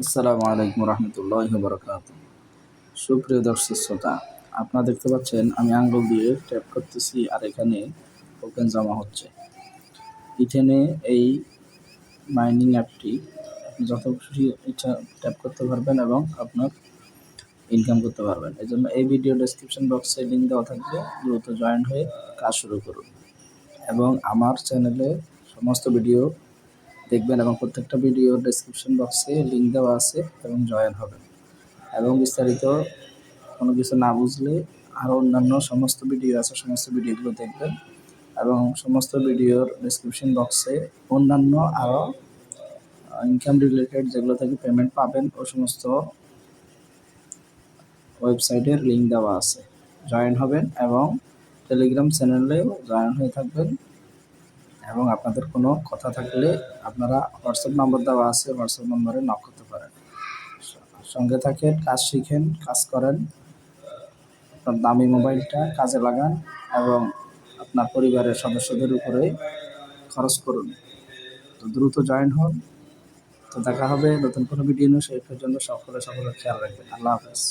আসসালামু আলাইকুম রহমতুল্লাহি ওয়া বারাকাতুহু। সুপ্রিয় দর্শক শ্রোতা, আপনারা দেখতে পাচ্ছেন আমি আঙ্গুল দিয়ে ট্যাপ করতেছি আর এখানে টোকেন জমা হচ্ছে। এখানে এই মাইনিং অ্যাপটি আপনি যত খুশি ইচ্ছা ট্যাপ করতে পারবেন এবং আপনার ইনকাম করতে পারবেন। এজন্য এই ভিডিও ডেসক্রিপশন বক্সে লিঙ্ক দেওয়া থাকবে, দ্রুত জয়েন হয়ে কাজ শুরু করুন এবং আমার চ্যানেলে সমস্ত ভিডিও দেখবেন এবং প্রত্যেকটা ভিডিও ডেসক্রিপশন বক্সে লিঙ্ক দেওয়া আছে এবং জয়েন হবেন এবং বিস্তারিত কোনো কিছু না বুঝলে আরও অন্যান্য সমস্ত ভিডিও আছে, সমস্ত ভিডিওগুলো দেখবেন এবং সমস্ত ভিডিওর ডেসক্রিপশন বক্সে অন্যান্য আরও ইনকাম রিলেটেড যেগুলো থেকে পেমেন্ট পাবেন ও সমস্ত ওয়েবসাইটের লিঙ্ক দেওয়া আছে। জয়েন হবেন এবং টেলিগ্রাম চ্যানেলেও জয়েন হয়ে থাকবেন এবং আপনাদের কোনো কথা থাকলে আপনারা হোয়াটসঅ্যাপ নম্বর দেওয়া আছে, হোয়াটসঅ্যাপ নম্বরে নক করতে পারেন। সঙ্গে থাকেন, কাজ শিখেন, কাজ করেন, আপনার দামি মোবাইলটা কাজে লাগান এবং আপনার পরিবারের সদস্যদের উপরে খরচ করুন। তো দ্রুত জয়েন হন। তো দেখা হবে নতুন কোনো ভিডিও নিয়ে, সেই পর্যন্ত সকলের খেয়াল রাখবেন। আল্লাহ হাফেজ।